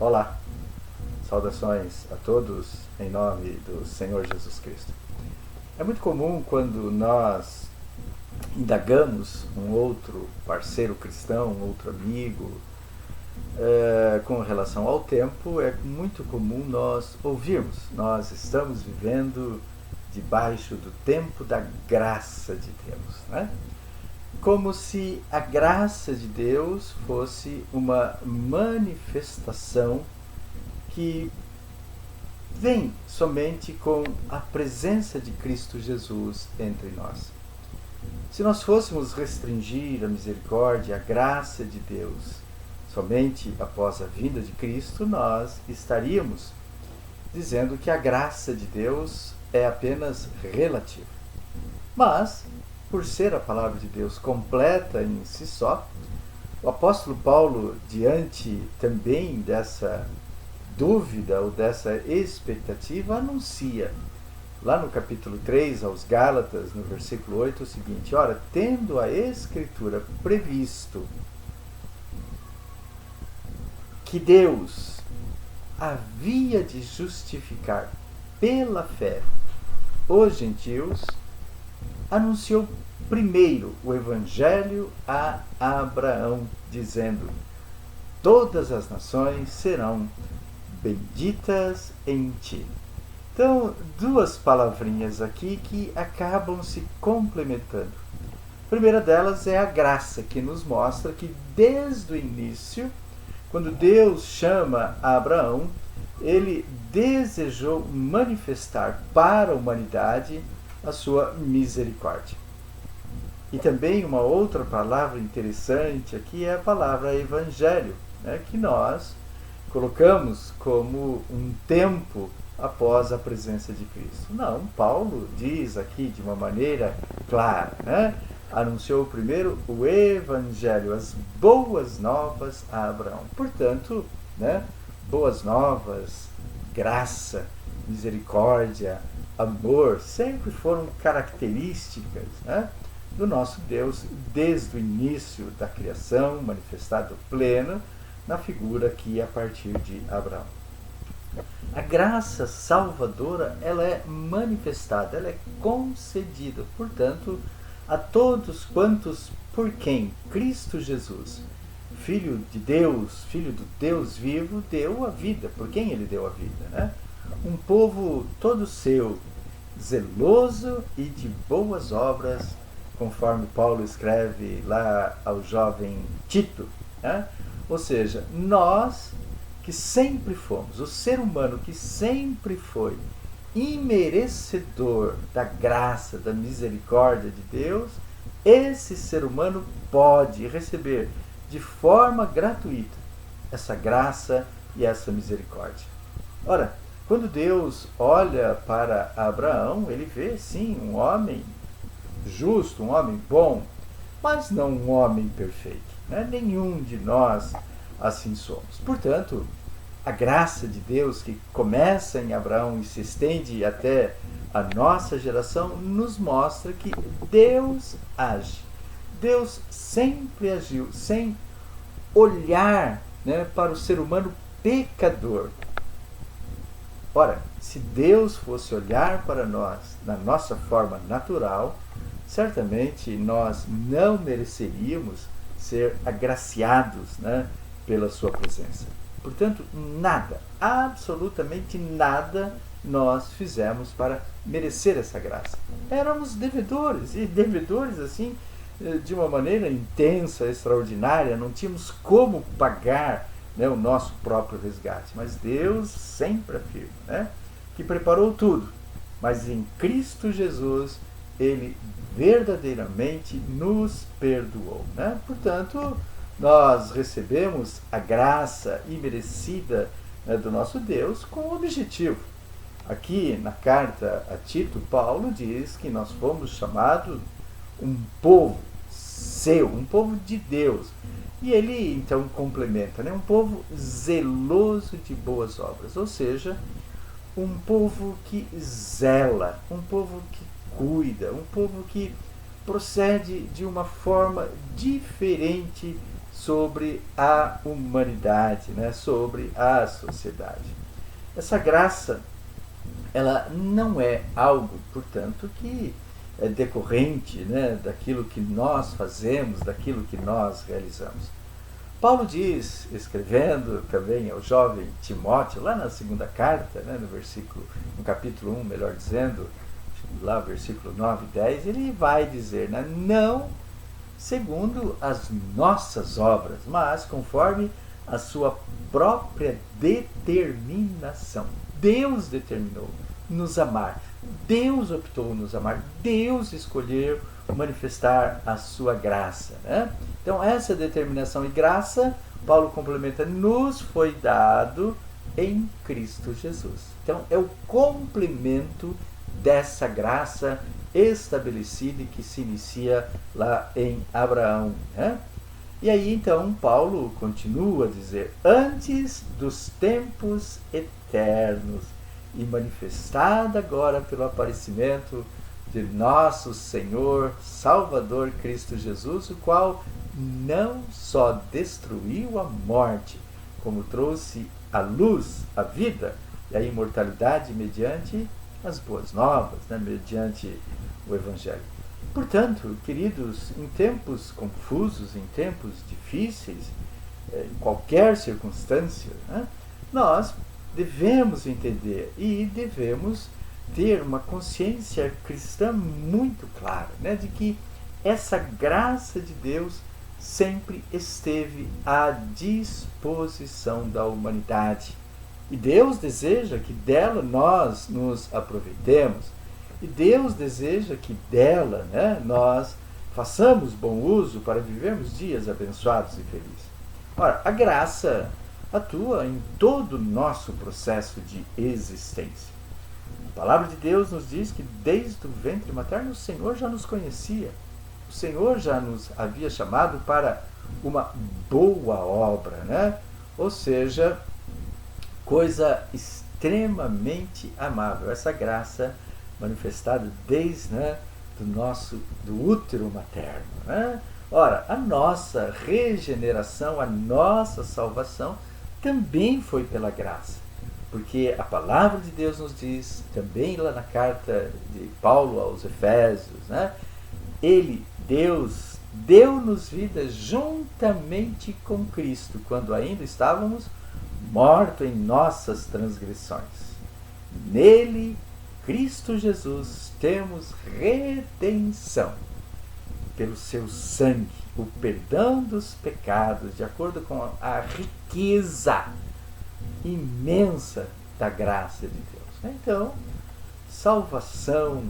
Olá, saudações a todos em nome do Senhor Jesus Cristo. É muito comum quando nós indagamos um outro parceiro cristão, um outro amigo, com relação ao tempo, é muito comum nós ouvirmos: nós estamos vivendo debaixo do tempo da graça de Deus, né? Como se a graça de Deus fosse uma manifestação que vem somente com a presença de Cristo Jesus entre nós. Se nós fôssemos restringir a misericórdia, a graça de Deus, somente após a vinda de Cristo, nós estaríamos dizendo que a graça de Deus é apenas relativa. Mas, por ser a palavra de Deus completa em si só, o apóstolo Paulo, diante também dessa dúvida ou dessa expectativa, anuncia lá no capítulo 3 aos Gálatas, no versículo 8, o seguinte: ora, tendo a Escritura previsto que Deus havia de justificar pela fé os gentios, anunciou primeiro o Evangelho a Abraão, dizendo: todas as nações serão benditas em ti. Então, duas palavrinhas aqui que acabam se complementando. A primeira delas é a graça, que nos mostra que desde o início, quando Deus chama Abraão, ele desejou manifestar para a humanidade a sua misericórdia. E também uma outra palavra interessante aqui é a palavra evangelho, né, que nós colocamos como um tempo após a presença de Cristo. Não, Paulo diz aqui de uma maneira clara, né? Anunciou primeiro o Evangelho, as boas novas a Abraão. Portanto, né, boas novas, graça, misericórdia, amor, sempre foram características, né, do nosso Deus desde o início da criação, manifestado pleno na figura aqui a partir de Abraão. A graça salvadora, ela é manifestada, ela é concedida, portanto, a todos quantos por quem Cristo Jesus, Filho de Deus, Filho do Deus vivo, deu a vida, por quem ele deu a vida, né? Um povo todo seu, zeloso e de boas obras, conforme Paulo escreve lá ao jovem Tito, né? Ou seja, nós que sempre fomos, o ser humano que sempre foi imerecedor da graça, da misericórdia de Deus, esse ser humano pode receber de forma gratuita essa graça e essa misericórdia. Ora, quando Deus olha para Abraão, ele vê sim um homem justo, um homem bom, mas não um homem perfeito, né? Nenhum de nós assim somos. Portanto, a graça de Deus que começa em Abraão e se estende até a nossa geração nos mostra que Deus age. Deus sempre agiu sem olhar, né, para o ser humano pecador. Ora, se Deus fosse olhar para nós na nossa forma natural, certamente nós não mereceríamos ser agraciados, né, pela sua presença. Portanto, nada, absolutamente nada nós fizemos para merecer essa graça. Éramos devedores, e devedores assim, de uma maneira intensa, extraordinária, não tínhamos como pagar, né, o nosso próprio resgate. Mas Deus sempre afirma, né, que preparou tudo, mas em Cristo Jesus ele verdadeiramente nos perdoou, né? Portanto, nós recebemos a graça imerecida, né, do nosso Deus com um objetivo. Aqui na carta a Tito, Paulo diz que nós fomos chamados um povo seu, um povo de Deus. E ele então complementa, né, um povo zeloso de boas obras, ou seja, um povo que zela, um povo que cuida, um povo que procede de uma forma diferente sobre a humanidade, né? Sobre a sociedade. Essa graça, ela não é algo, portanto, que é decorrente, né, daquilo que nós fazemos, daquilo que nós realizamos. Paulo diz, escrevendo também ao jovem Timóteo, lá na segunda carta, né, no capítulo 1, melhor dizendo, lá versículo 9 e 10, ele vai dizer, né, não segundo as nossas obras, mas conforme a sua própria determinação. Deus determinou nos amar. Deus optou nos amar. Deus escolheu manifestar a sua graça. Né? Então, essa determinação e graça, Paulo complementa, nos foi dado em Cristo Jesus. Então, é o complemento dessa graça estabelecida e que se inicia lá em Abraão. Né? E aí, então, Paulo continua a dizer, antes dos tempos eternos, e manifestada agora pelo aparecimento de nosso Senhor, Salvador Cristo Jesus, o qual não só destruiu a morte, como trouxe a luz, a vida e a imortalidade mediante as boas novas, né? Mediante o Evangelho. Portanto, queridos, em tempos confusos, em tempos difíceis, em qualquer circunstância, né, nós devemos entender e devemos ter uma consciência cristã muito clara, né, de que essa graça de Deus sempre esteve à disposição da humanidade. E Deus deseja que dela nós nos aproveitemos. E Deus deseja que dela, né, nós façamos bom uso para vivermos dias abençoados e felizes. Ora, a graça atua em todo o nosso processo de existência. A palavra de Deus nos diz que desde o ventre materno o Senhor já nos conhecia. O Senhor já nos havia chamado para uma boa obra, né? Ou seja, coisa extremamente amável. Essa graça manifestada desde, né, do útero materno, né? Ora, a nossa regeneração, a nossa salvação também foi pela graça, porque a palavra de Deus nos diz, também lá na carta de Paulo aos Efésios, né? Deus, deu-nos vida juntamente com Cristo, quando ainda estávamos mortos em nossas transgressões. Nele, Cristo Jesus, temos redenção pelo seu sangue, o perdão dos pecados, de acordo com a riqueza imensa da graça de Deus. Então, salvação,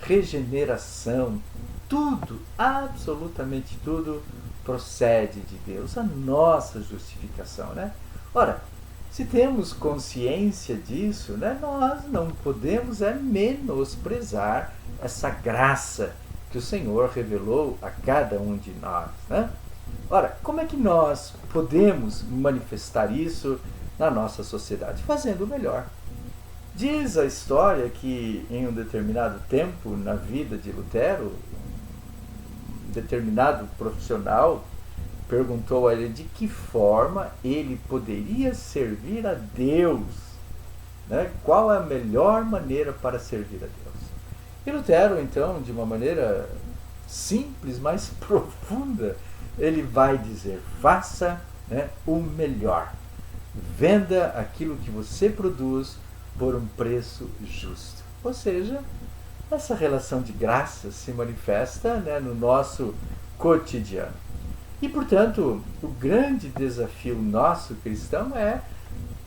regeneração, tudo, absolutamente tudo, procede de Deus, a nossa justificação, né? Ora, se temos consciência disso, né, nós não podemos menosprezar essa graça que o Senhor revelou a cada um de nós, né? Ora, como é que nós podemos manifestar isso na nossa sociedade? Fazendo o melhor. Diz a história que em um determinado tempo na vida de Lutero, um determinado profissional perguntou a ele de que forma ele poderia servir a Deus, né? Qual é a melhor maneira para servir a Deus? E Lutero, então, de uma maneira simples, mas profunda, ele vai dizer, faça, né, o melhor. Venda aquilo que você produz por um preço justo. Ou seja, essa relação de graça se manifesta, né, no nosso cotidiano. E, portanto, o grande desafio nosso cristão é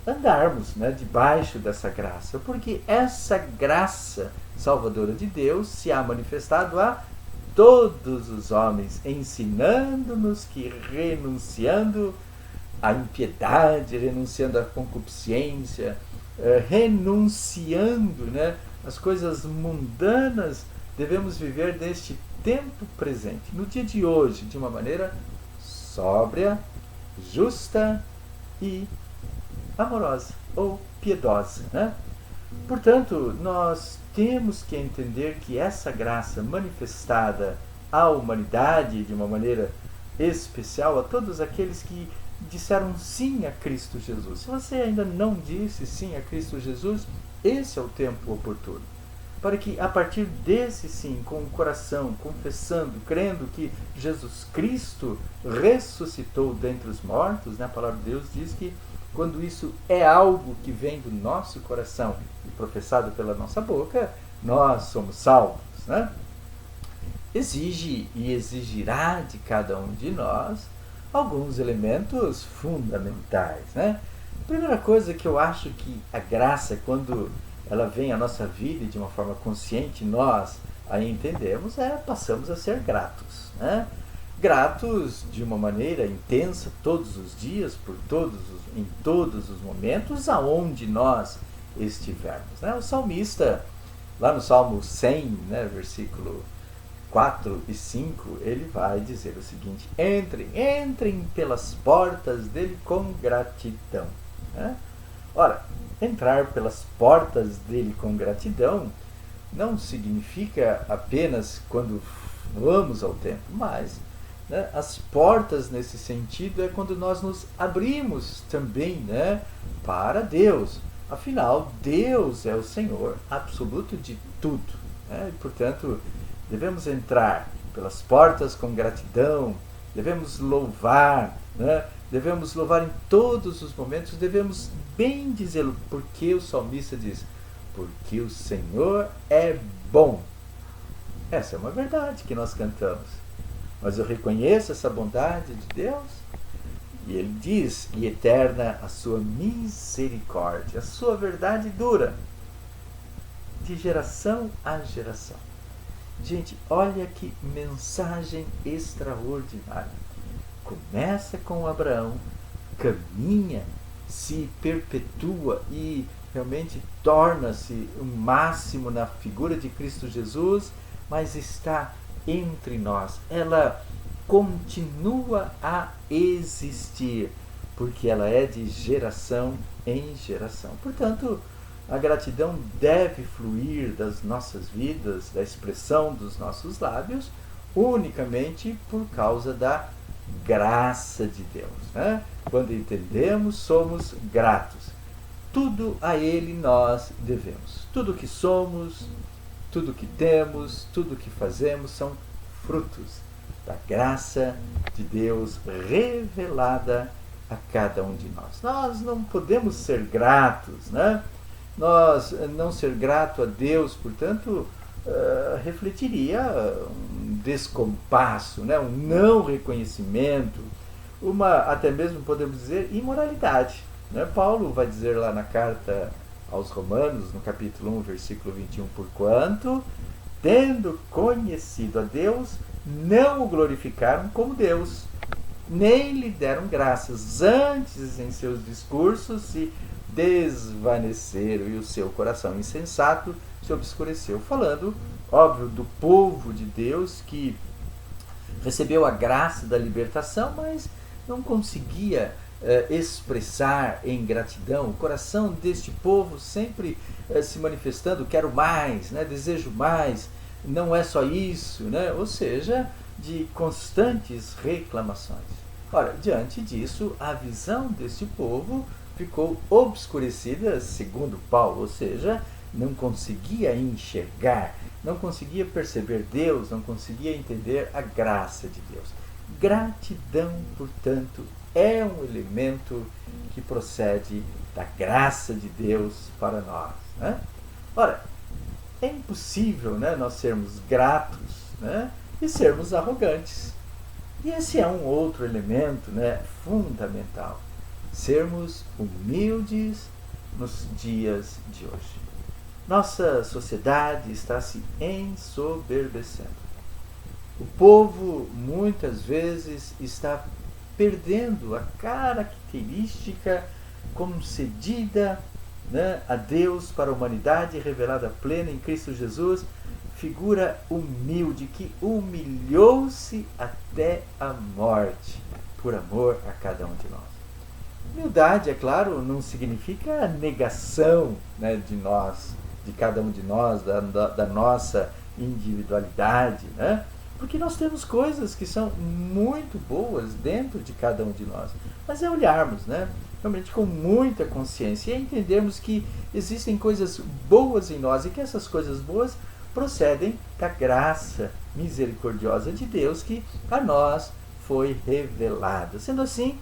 andarmos, né, debaixo dessa graça, porque essa graça salvadora de Deus se há manifestado a todos os homens, ensinando-nos que renunciando à impiedade, renunciando à concupiscência, renunciando, né, às coisas mundanas, devemos viver neste tempo presente, no dia de hoje, de uma maneira sóbria, justa e amorosa ou piedosa, né? Portanto, nós temos que entender que essa graça manifestada à humanidade de uma maneira especial a todos aqueles que disseram sim a Cristo Jesus. Se você ainda não disse sim a Cristo Jesus, esse é o tempo oportuno, para que a partir desse sim, com o coração, confessando, crendo que Jesus Cristo ressuscitou dentre os mortos, né? A palavra de Deus diz que quando isso é algo que vem do nosso coração e professado pela nossa boca, nós somos salvos, né? Exige e exigirá de cada um de nós alguns elementos fundamentais, né? A primeira coisa que eu acho que a graça, quando ela vem à nossa vida e de uma forma consciente nós a entendemos, passamos a ser gratos, né? Gratos de uma maneira intensa todos os dias, em todos os momentos, aonde nós estivermos, né? O salmista, lá no Salmo 100, né, versículo 4 e 5, ele vai dizer o seguinte: entrem pelas portas dele com gratidão, né? Ora, entrar pelas portas dele com gratidão não significa apenas quando vamos ao templo, mas, né, as portas nesse sentido é quando nós nos abrimos também, né, para Deus. Afinal, Deus é o Senhor absoluto de tudo, né? E, portanto, devemos entrar pelas portas com gratidão, devemos louvar, né? Devemos louvar em todos os momentos, devemos bem dizê-lo, porque o salmista diz: porque o Senhor é bom. Essa é uma verdade que nós cantamos, mas eu reconheço essa bondade de Deus, e ele diz: e eterna a sua misericórdia, a sua verdade dura, de geração a geração. Gente, olha que mensagem extraordinária. Começa com Abraão, caminha, se perpetua e realmente torna-se o máximo na figura de Cristo Jesus, mas está entre nós. Ela continua a existir, porque ela é de geração em geração. Portanto, a gratidão deve fluir das nossas vidas, da expressão dos nossos lábios, unicamente por causa da graça de Deus, né? Quando entendemos, somos gratos. Tudo a Ele nós devemos. Tudo que somos, tudo que temos, tudo que fazemos são frutos da graça de Deus revelada a cada um de nós. Nós não podemos ser gratos, né? Nós não ser grato a Deus, portanto, refletiria um descompasso, né? Um não reconhecimento, até mesmo podemos dizer, imoralidade, né? Paulo vai dizer lá na carta aos Romanos, no capítulo 1, versículo 21, porquanto, tendo conhecido a Deus, não o glorificaram como Deus, nem lhe deram graças, antes em seus discursos se desvaneceram e o seu coração insensato se obscureceu. Falando, óbvio, do povo de Deus que recebeu a graça da libertação, mas não conseguia expressar em gratidão. O coração deste povo sempre se manifestando: quero mais, né? Desejo mais, não é só isso, né? Ou seja, de constantes reclamações. Ora, diante disso, a visão deste povo ficou obscurecida, segundo Paulo, ou seja, não conseguia enxergar, não conseguia perceber Deus, não conseguia entender a graça de Deus. Gratidão, portanto, é um elemento que procede da graça de Deus para nós, né? Ora, é impossível, né, nós sermos gratos, né, e sermos arrogantes. E esse é um outro elemento, né, fundamental. Sermos humildes nos dias de hoje. Nossa sociedade está se ensoberbecendo. O povo muitas vezes está perdendo a característica concedida, né, a Deus para a humanidade revelada plena em Cristo Jesus, figura humilde que humilhou-se até a morte por amor a cada um de nós. Humildade, é claro, não significa a negação, né, de nós, de cada um de nós, da nossa individualidade, né? Porque nós temos coisas que são muito boas dentro de cada um de nós. Mas é olharmos, né? Realmente com muita consciência e entendermos que existem coisas boas em nós e que essas coisas boas procedem da graça misericordiosa de Deus que a nós foi revelada. Sendo assim,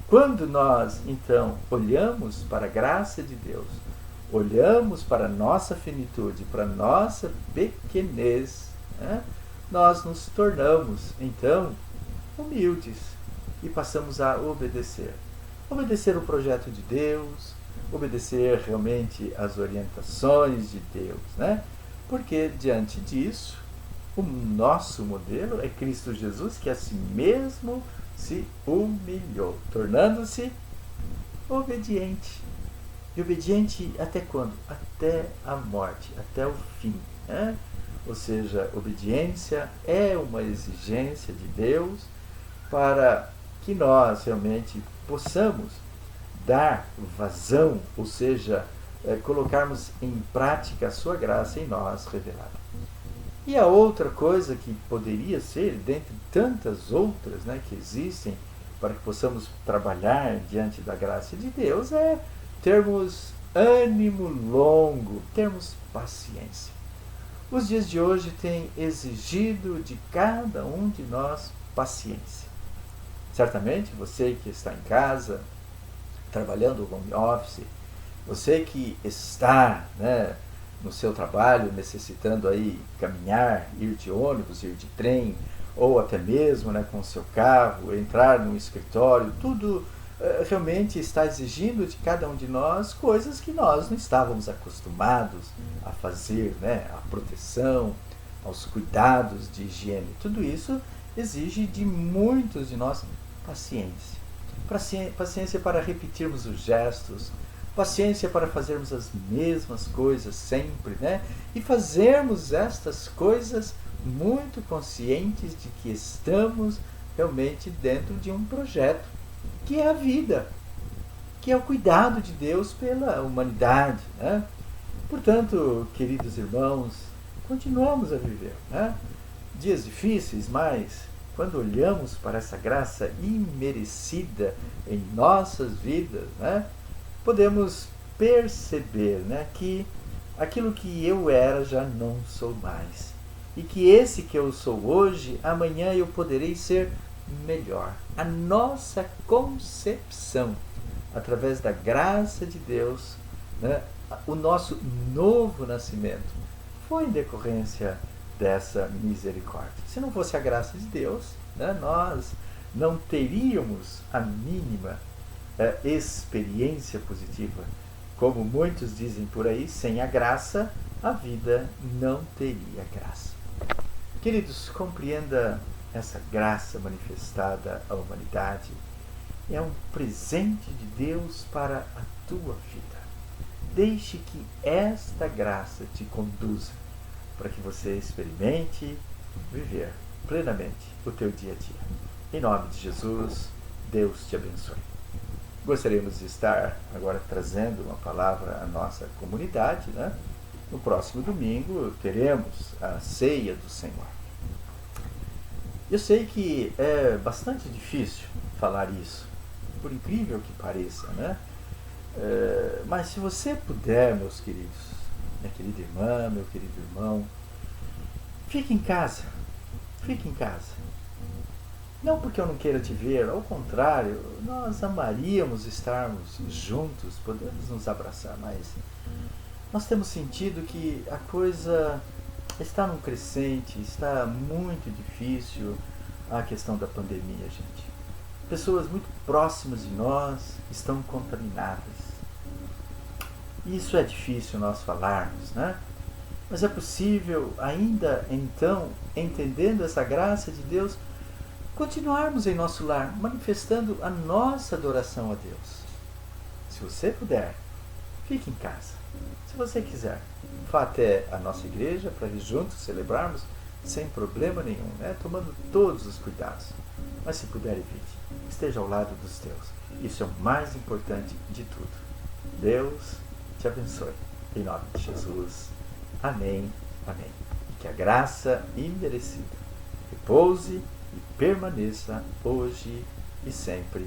quando nós então olhamos para a graça de Deus, olhamos para a nossa finitude, para a nossa pequenez, né, nós nos tornamos então humildes e passamos a obedecer. Obedecer o projeto de Deus, obedecer realmente às orientações de Deus, né? Porque diante disso, o nosso modelo é Cristo Jesus, que a si mesmo se humilhou, tornando-se obediente. E obediente até quando? Até a morte, até o fim, né? Ou seja, obediência é uma exigência de Deus para que nós realmente possamos dar vazão, ou seja, colocarmos em prática a sua graça em nós revelada. E a outra coisa que poderia ser, dentre tantas outras, né, que existem, para que possamos trabalhar diante da graça de Deus, é termos ânimo longo, termos paciência. Os dias de hoje têm exigido de cada um de nós paciência. Certamente você que está em casa, trabalhando home office, você que está, né, no seu trabalho necessitando aí caminhar, ir de ônibus, ir de trem, ou até mesmo, né, com o seu carro, entrar num escritório, tudo realmente está exigindo de cada um de nós coisas que nós não estávamos acostumados a fazer, né? A proteção, aos cuidados de higiene. Tudo isso exige de muitos de nós paciência. Paciência para repetirmos os gestos, paciência para fazermos as mesmas coisas sempre, né? E fazermos estas coisas muito conscientes de que estamos realmente dentro de um projeto, que é a vida, que é o cuidado de Deus pela humanidade, né? Portanto, queridos irmãos, continuamos a viver, né? Dias difíceis, mas quando olhamos para essa graça imerecida em nossas vidas, né, podemos perceber, né, que aquilo que eu era já não sou mais. E que esse que eu sou hoje, amanhã eu poderei ser melhor. A nossa concepção, através da graça de Deus, né, o nosso novo nascimento, foi em decorrência dessa misericórdia. Se não fosse a graça de Deus, né, nós não teríamos a mínima experiência positiva. Como muitos dizem por aí, sem a graça, a vida não teria graça. Queridos, compreenda essa graça manifestada à humanidade. É um presente de Deus para a tua vida. Deixe que esta graça te conduza para que você experimente viver plenamente o teu dia a dia. Em nome de Jesus, Deus te abençoe. Gostaríamos de estar agora trazendo uma palavra à nossa comunidade, né? No próximo domingo teremos a ceia do Senhor. Eu sei que é bastante difícil falar isso, por incrível que pareça, né? Mas se você puder, meus queridos, minha querida irmã, meu querido irmão, fique em casa, fique em casa. Não porque eu não queira te ver, ao contrário, nós amaríamos estarmos juntos, podemos nos abraçar, mas nós temos sentido que a coisa está num crescente, está muito difícil a questão da pandemia, gente. Pessoas muito próximas de nós estão contaminadas. Isso é difícil nós falarmos, né? Mas é possível ainda então, entendendo essa graça de Deus, continuarmos em nosso lar, manifestando a nossa adoração a Deus. Se você puder, fique em casa. Se você quiser, vá até a nossa igreja para juntos celebrarmos sem problema nenhum, né? Tomando todos os cuidados. Mas se puder, evite. Esteja ao lado dos teus. Isso é o mais importante de tudo. Deus te abençoe. Em nome de Jesus. Amém. Amém. E que a graça imerecida repouse e permaneça hoje e sempre.